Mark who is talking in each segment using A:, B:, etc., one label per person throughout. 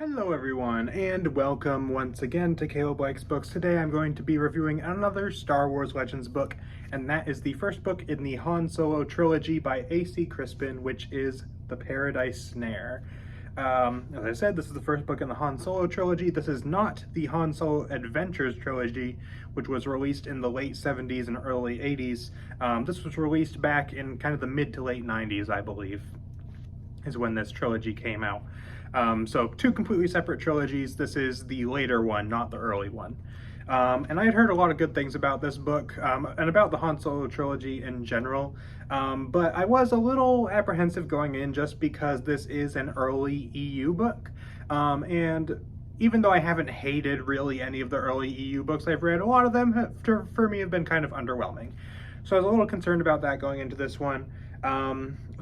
A: Hello everyone, and welcome once again to Caleb Likes Books. Today I'm going to be reviewing another Star Wars Legends book, and that is the first book in the Han Solo trilogy by A.C. Crispin, which is The Paradise Snare. As I said, this is the first book in the Han Solo trilogy. This is not the Han Solo Adventures trilogy, which was released in the late 70s and early 80s. This was released back in kind of the mid to late 90s, I believe, is when this trilogy came out. So two completely separate trilogies. This is the later one, not the early one. And I had heard a lot of good things about this book and about the Han Solo trilogy in general, but I was a little apprehensive going in just because this is an early EU book. And even though I haven't hated really any of the early EU books I've read, a lot of them for me have been kind of underwhelming. So I was a little concerned about that going into this one.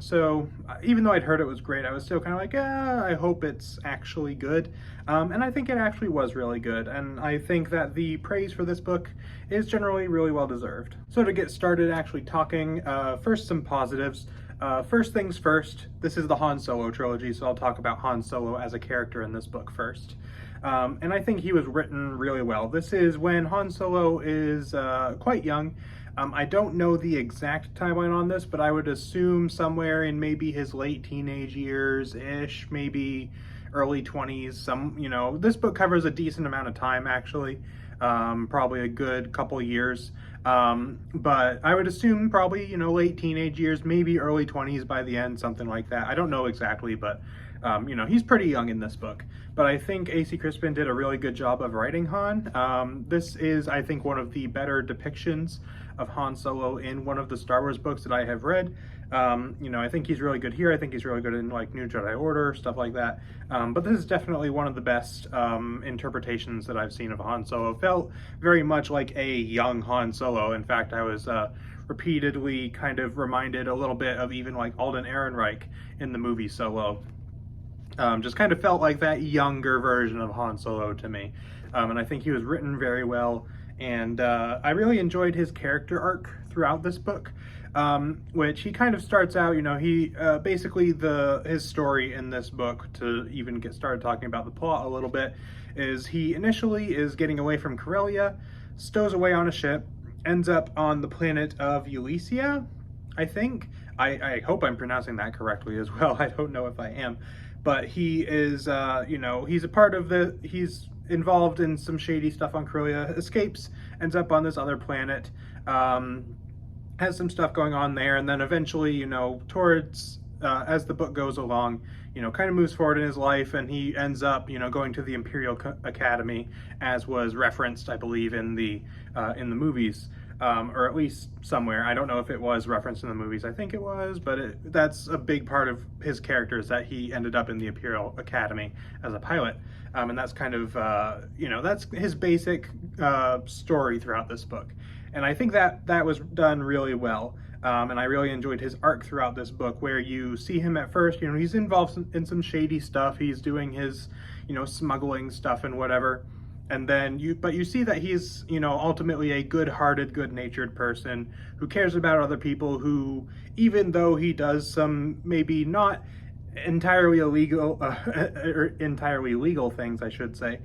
A: So even though I'd heard it was great, I was still kind of like, I hope it's actually good. And I think it actually was really good. And I think that the praise for this book is generally really well deserved. So to get started actually talking, first some positives. First things first, this is the Han Solo trilogy, so I'll talk about Han Solo as a character in this book first. And I think he was written really well. This is when Han Solo is quite young. I don't know the exact timeline on this, but I would assume somewhere in maybe his late teenage years-ish, maybe early 20s. This book covers a decent amount of time, actually, probably a good couple years. But I would assume probably, late teenage years, maybe early 20s by the end, something like that. I don't know exactly, but he's pretty young in this book. But I think A.C. Crispin did a really good job of writing Han. This is, I think, one of the better depictions of Han Solo in one of the Star Wars books that I have read. I think he's really good here. I think he's really good in like New Jedi Order, stuff like that. But this is definitely one of the best interpretations that I've seen of Han Solo. It felt very much like a young Han Solo. In fact, I was repeatedly kind of reminded a little bit of even like Alden Ehrenreich in the movie Solo. Just kind of felt like that younger version of Han Solo to me. And I think he was written very well. And I really enjoyed his character arc throughout this book, which he kind of starts out, he basically his story in this book, to even get started talking about the plot a little bit, is he initially is getting away from Corellia, stows away on a ship, ends up on the planet of Elysia, I think. I hope I'm pronouncing that correctly as well. I don't know if I am. But he is, he's involved in some shady stuff on Corellia, escapes, ends up on this other planet, has some stuff going on there, and then eventually, towards, as the book goes along, kind of moves forward in his life, and he ends up, going to the Imperial Academy, as was referenced, I believe, in the movies. Or at least somewhere. I don't know if it was referenced in the movies. I think it was, but that's a big part of his character, is that he ended up in the Imperial Academy as a pilot. And that's kind of, that's his basic story throughout this book. And I think that was done really well. And I really enjoyed his arc throughout this book, where you see him at first, he's involved in some shady stuff. He's doing his, smuggling stuff and whatever. And then you see that he's, ultimately a good-hearted, good-natured person who cares about other people, who, even though he does some maybe not entirely illegal, or entirely legal things, I should say,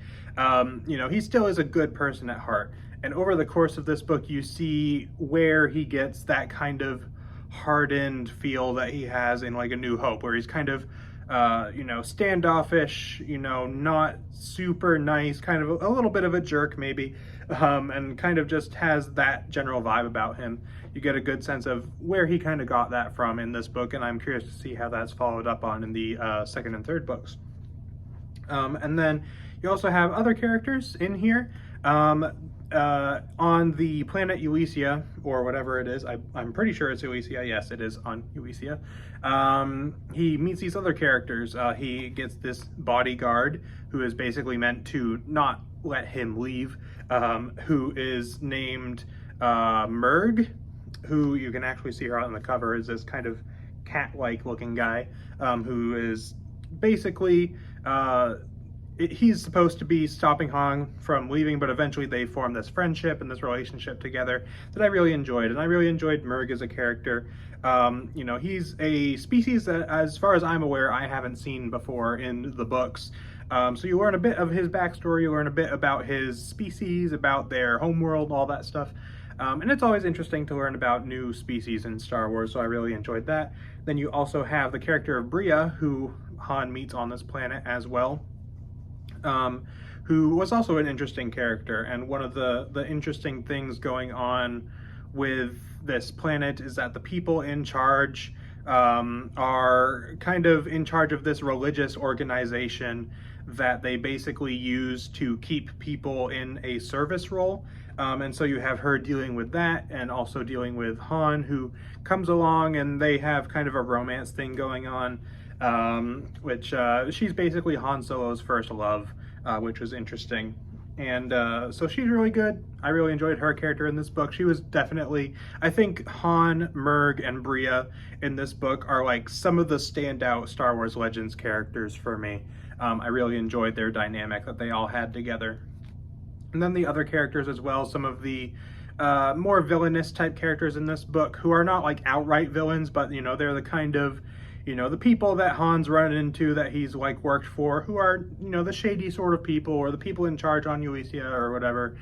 A: he still is a good person at heart. And over the course of this book, you see where he gets that kind of hardened feel that he has in like A New Hope, where he's kind of standoffish, not super nice, kind of a little bit of a jerk maybe, and kind of just has that general vibe about him. You get a good sense of where he kind of got that from in this book, and I'm curious to see how that's followed up on in the second and third books. And then you also have other characters in here. On the planet Elysia, or whatever it is, I'm pretty sure it's Elysia. Yes, it is on Elysia. He meets these other characters. He gets this bodyguard who is basically meant to not let him leave, who is named Merg, who you can actually see her on the cover, is this kind of cat-like looking guy, who is basically he's supposed to be stopping Han from leaving, but eventually they form this friendship and this relationship together that I really enjoyed. And I really enjoyed Merg as a character. He's a species that, as far as I'm aware, I haven't seen before in the books. So you learn a bit of his backstory, you learn a bit about his species, about their homeworld, all that stuff. And it's always interesting to learn about new species in Star Wars, so I really enjoyed that. Then you also have the character of Bria, who Han meets on this planet as well, who was also an interesting character. And one of the interesting things going on with this planet is that the people in charge are kind of in charge of this religious organization that they basically use to keep people in a service role. And so you have her dealing with that, and also dealing with Han, who comes along, and they have kind of a romance thing going on, which she's basically Han Solo's first love, which was interesting. And so she's really good. I really enjoyed her character in this book. She was definitely, I think Han, Merg, and Bria in this book are like some of the standout Star Wars Legends characters for me. I really enjoyed their dynamic that they all had together. And then the other characters as well, some of the more villainous type characters in this book, who are not like outright villains, but you know, they're the kind of, you know, the people that Han's run into, that he's like worked for, who are, you know, the shady sort of people, or the people in charge on Elysia or whatever.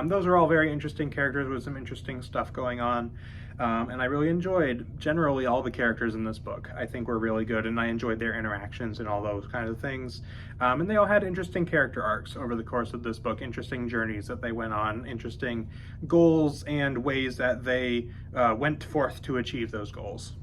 A: Those are all very interesting characters with some interesting stuff going on. And I really enjoyed generally all the characters in this book. I think were really good, and I enjoyed their interactions and all those kind of things. And they all had interesting character arcs over the course of this book, interesting journeys that they went on, interesting goals and ways that they went forth to achieve those goals.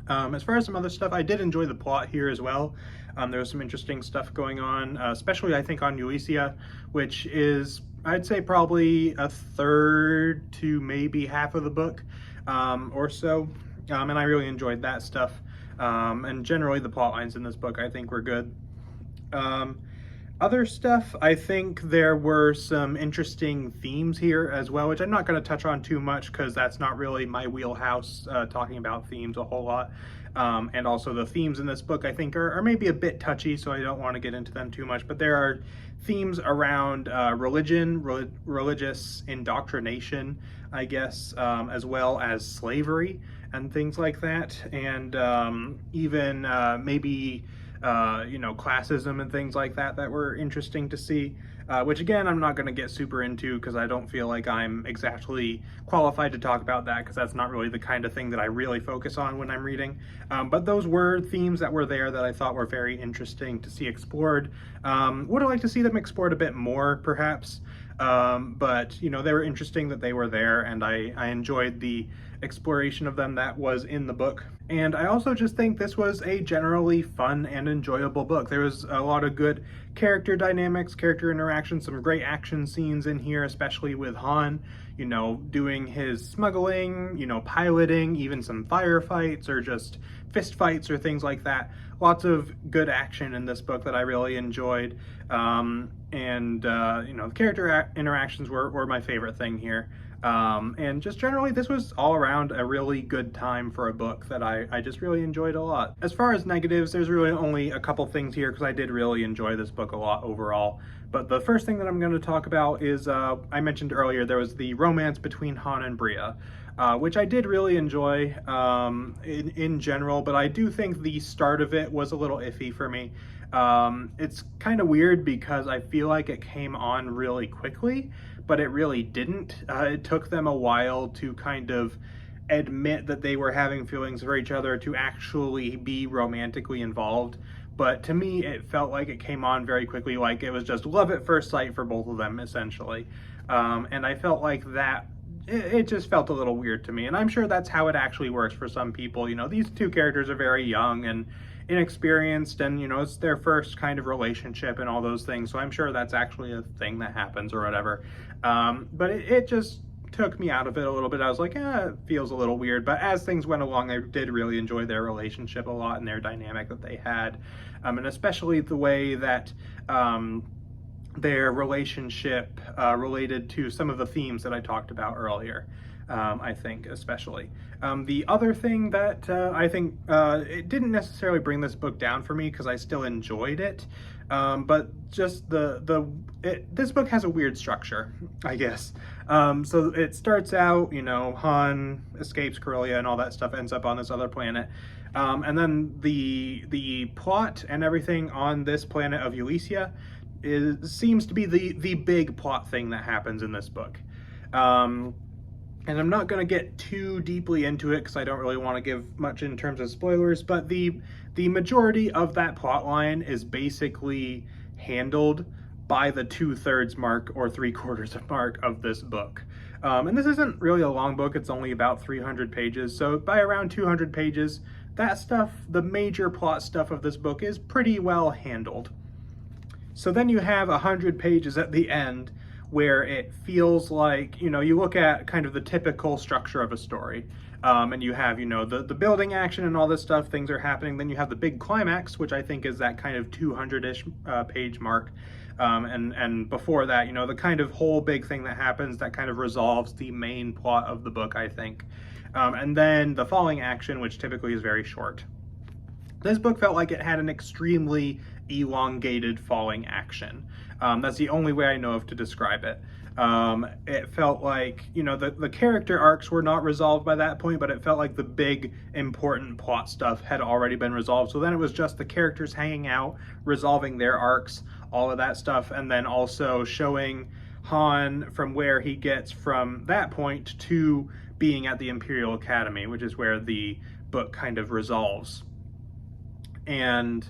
A: As far as some other stuff, I did enjoy the plot here as well. There was some interesting stuff going on, especially I think on Elysia, which is, I'd say, probably a third to maybe half of the book or so. And I really enjoyed that stuff. And generally the plot lines in this book I think were good. Other stuff, I think there were some interesting themes here as well, which I'm not going to touch on too much because that's not really my wheelhouse, talking about themes a whole lot. And also the themes in this book I think are maybe a bit touchy, so I don't want to get into them too much. But there are themes around religion, religious indoctrination, I guess, as well as slavery and things like that. And even maybe you know, classism and things like that that were interesting to see, which again, I'm not going to get super into because I don't feel like I'm exactly qualified to talk about that, because that's not really the kind of thing that I really focus on when I'm reading. But those were themes that were there that I thought were very interesting to see explored. Would have liked to see them explored a bit more, perhaps. But, you know, they were interesting that they were there, and I enjoyed the exploration of them that was in the book. And I also just think this was a generally fun and enjoyable book. There was a lot of good character dynamics, character interactions, some great action scenes in here, especially with Han, you know, doing his smuggling, you know, piloting, even some firefights or just fist fights or things like that. Lots of good action in this book that I really enjoyed. You know, the character interactions were my favorite thing here. And just generally, this was all around a really good time for a book that I just really enjoyed a lot. As far as negatives, there's really only a couple things here because I did really enjoy this book a lot overall. But the first thing that I'm going to talk about is, I mentioned earlier, there was the romance between Han and Bria, which I did really enjoy in general, but I do think the start of it was a little iffy for me. It's kind of weird because I feel like it came on really quickly, but it really didn't. It took them a while to kind of admit that they were having feelings for each other, to actually be romantically involved. But to me, it felt like it came on very quickly, like it was just love at first sight for both of them, essentially. And I felt like that, it just felt a little weird to me. And I'm sure that's how it actually works for some people. You know, these two characters are very young and inexperienced, and, you know, it's their first kind of relationship and all those things. So I'm sure that's actually a thing that happens or whatever. But it just took me out of it a little bit. I was like, it feels a little weird. But as things went along, I did really enjoy their relationship a lot and their dynamic that they had. And especially the way that their relationship related to some of the themes that I talked about earlier. I think, especially. The other thing that I think, it didn't necessarily bring this book down for me because I still enjoyed it, but just this book has a weird structure, I guess. So it starts out, you know, Han escapes Corellia and all that stuff, ends up on this other planet. And then the plot and everything on this planet of Elysia seems to be the big plot thing that happens in this book. And I'm not going to get too deeply into it because I don't really want to give much in terms of spoilers, but the majority of that plot line is basically handled by the 2/3 mark or 3/4 mark of this book. And this isn't really a long book, it's only about 300 pages, so by around 200 pages, that stuff, the major plot stuff of this book, is pretty well handled. So then you have 100 pages at the end where it feels like, you look at kind of the typical structure of a story, and you have, the building action and all this stuff, things are happening, then you have the big climax, which I think is that kind of 200-ish page mark, and before that, the kind of whole big thing that happens that kind of resolves the main plot of the book, I think. And then the falling action, which typically is very short. This book felt like it had an extremely elongated falling action. That's the only way I know of to describe it. It felt like, the character arcs were not resolved by that point, but it felt like the big important plot stuff had already been resolved. So then it was just the characters hanging out, resolving their arcs, all of that stuff, and then also showing Han from where he gets from that point to being at the Imperial Academy, which is where the book kind of resolves. And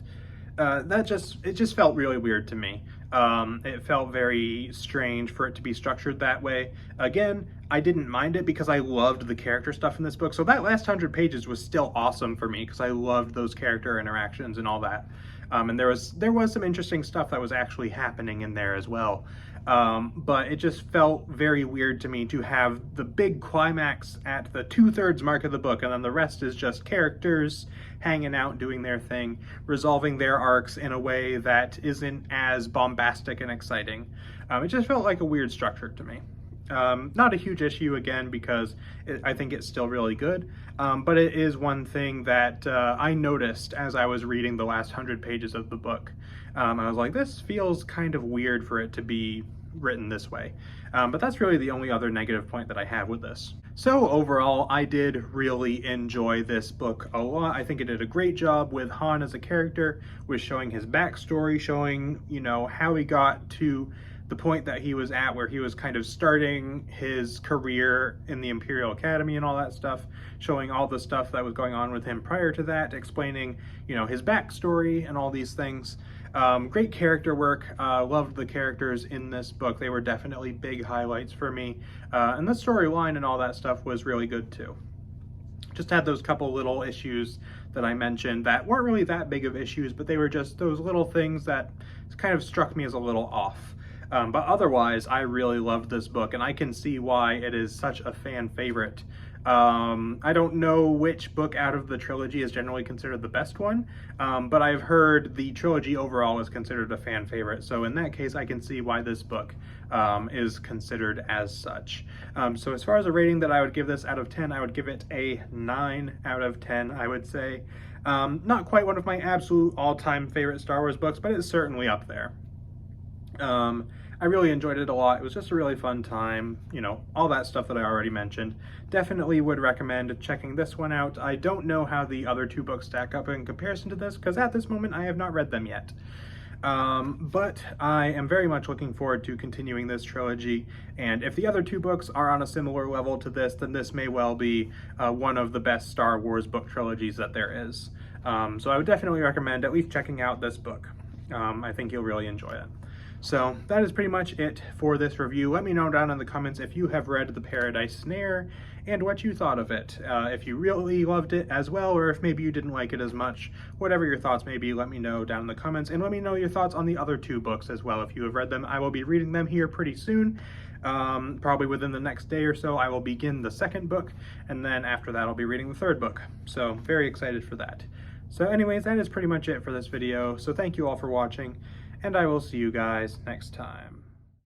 A: it just felt really weird to me. It felt very strange for it to be structured that way. Again, I didn't mind it because I loved the character stuff in this book. So that last 100 pages was still awesome for me because I loved those character interactions and all that. And there was some interesting stuff that was actually happening in there as well. But it just felt very weird to me to have the big climax at the 2/3 mark of the book, and then the rest is just characters hanging out, doing their thing, resolving their arcs in a way that isn't as bombastic and exciting. It just felt like a weird structure to me. Not a huge issue, again, because I think it's still really good, but it is one thing that I noticed as I was reading the last 100 pages of the book. I was like, this feels kind of weird for it to be written this way. But that's really the only other negative point that I have with this. So overall, I did really enjoy this book a lot. I think it did a great job with Han as a character, with showing his backstory, showing, how he got to the point that he was at, where he was kind of starting his career in the Imperial Academy and all that stuff, showing all the stuff that was going on with him prior to that, explaining, his backstory and all these things. Great character work. Loved the characters in this book. They were definitely big highlights for me. And the storyline and all that stuff was really good too. Just had those couple little issues that I mentioned that weren't really that big of issues, but they were just those little things that kind of struck me as a little off. But otherwise, I really loved this book, and I can see why it is such a fan favorite. I don't know which book out of the trilogy is generally considered the best one, but I've heard the trilogy overall is considered a fan favorite, so in that case I can see why this book is considered as such. So as far as a rating that I would give this out of 10, I would give it a 9 out of 10, I would say. Not quite one of my absolute all-time favorite Star Wars books, but it's certainly up there. I really enjoyed it a lot. It was just a really fun time, all that stuff that I already mentioned. Definitely would recommend checking this one out. I don't know how the other two books stack up in comparison to this, because at this moment I have not read them yet. But I am very much looking forward to continuing this trilogy, and if the other two books are on a similar level to this, then this may well be one of the best Star Wars book trilogies that there is. So I would definitely recommend at least checking out this book. I think you'll really enjoy it. So that is pretty much it for this review. Let me know down in the comments if you have read The Paradise Snare and what you thought of it. If you really loved it as well, or if maybe you didn't like it as much. Whatever your thoughts may be, let me know down in the comments, and let me know your thoughts on the other two books as well if you have read them. I will be reading them here pretty soon. Probably within the next day or so I will begin the second book, and then after that I'll be reading the third book. So very excited for that. So anyways, that is pretty much it for this video. So thank you all for watching, and I will see you guys next time.